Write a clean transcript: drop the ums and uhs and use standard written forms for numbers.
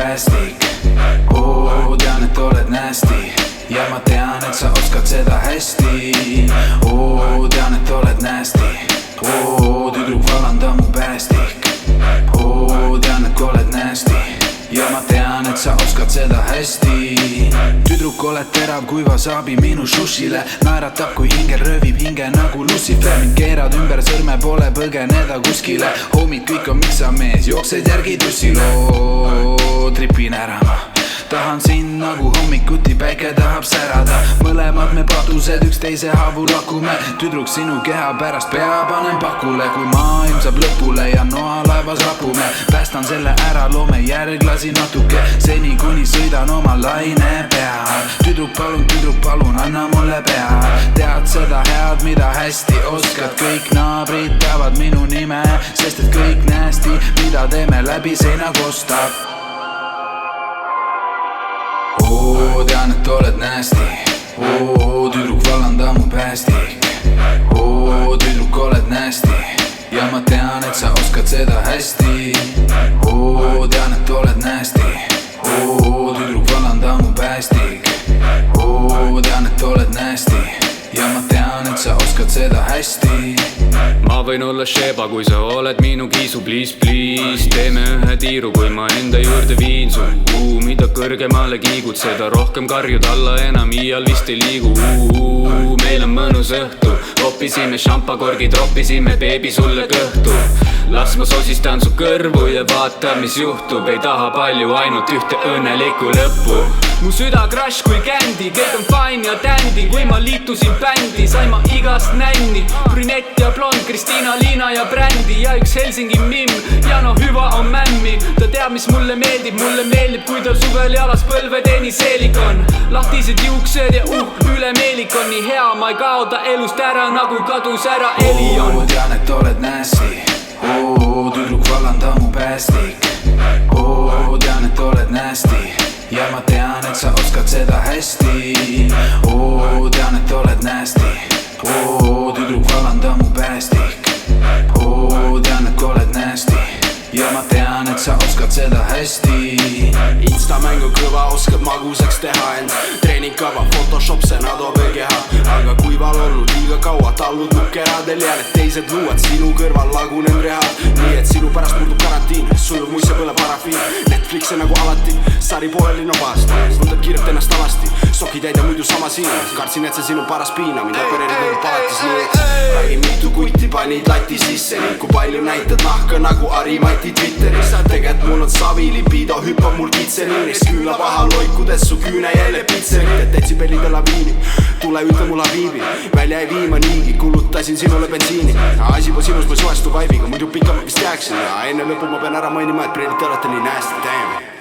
päästik. Tean, et oled nasty ja ma tean, et sa oskad seda hästi. Tean, et oled nasty. Tüdruk, valanda mu päästik. Tean, et oled nasty ja ma tean, et sa oskad seda hästi. Tüdruk, oled terav kui wasabi minu sushile. Naeratab kui hingel röövib hinge nagu Lucifer. Mind keerad ümber sõrme, pole põgeneda kuskile. Homid kõik on miksamees, jooksed järgi tussiloo. Tripin ära ma tahan sind nagu hommikuti päike tahab särada. Mõlemad me patused üksteise haavu lakume. Tüdruk, sinu keha pärast pea panen pakule. Kui maailm saab lõpule ja noalaevas rapume, päästan selle ära, loome järglasi natuke, seni kuni sõidan oma laine peal. Tüdruk, palun, anna mulle pea. Tead seda head, mida hästi oskad. Kõik naabrid teavad minu nime, sest et kõik nasty, mida teeme läbi seina kostab. Tean, et oled nasty. Tüdruk, valanda mu päästik. Tüdruk, oled nasty ja ma tean, et sa oskad seda hästi. Tean, et oled nasty. Tüdruk, valanda mu päästik. Tean, et oled nasty ja ma tean, et sa oskad seda hästi. Ma võin olla sheba, kui sa oled minu kiisu, please, please. Teeme ühe tiiru, kui ma enda juurde viin su. Mida kõrgemale kiigud, seda rohkem karjud alla, enam iial vist ei liigu. Meil on mõnus õhtu, hoppisime šampakorgid, roppisime beebi sulle kõhtu. Las ma sosistan su kõrvu ja vaata, mis juhtub. Ei taha palju, ainult ühte õnnelikku lõppu. Mu süda crash kui candy, kõik on fine ja dandy. Kui ma liitusin bändi, sain ma igast nänni. Brünett ja blond, Kristina, Liina ja Brändi ja üks Helsingi mimm. Ja no hüva on mämmi, ta teab, mis mulle meeldib. Mulle meeldib, kui tal suvel jalas põlveteeni seelik on. Lahtised juuksed ja üle meelik on nii hea. Ma ei kaota elust ära, nagu kadus ära Elion. Tean, et oled nasty. Tüdruk, valanda mu päästik. Tean, et oled nasty ja ma tean, et sa oskad seda hästi. Tean, et oled nasty. Tüdruk, valanda mu päästik. Tean, et oled nasty ja ma tean, et sa oskad seda hästi. Instamängu kõva oskad magusaks teha end. Treeningkava, Photoshop, sena toob keha. Aga kuival olnud liiga kaua, tallud mu keradel ja need teised luuad sinu kõrval lagunen rehad. Nii et sinu pärast murdub karantiin, sujuv muisse põle parafiin. Netflix nagu alati, sari pooleli no pahast. Tundab kiirelt ennast alasti, sokid jäid ja muidu sama siin. Kartsin, et see sinu paras piina, mind opereerid nagu palatis. Nii et räägi mitu kutti panid lati sisse ning kui palju näitad nahka nagu Ari-Mati Twitteris. Tegelt mul on savi, libido hüppab mul kitseliinis. Küünla paha loikudes su küüne jälle pitserid. Detsibellide laviini, tule ütle mul habiibi. Välja ei viima niigi, kulutasin sinule bensiini. Asi po sinus ma suestu vaibiga, muidu pikalt vist jääksin. Ja enne lõpu ma pean ära mainima, et preedid te olete nii nasty, damn.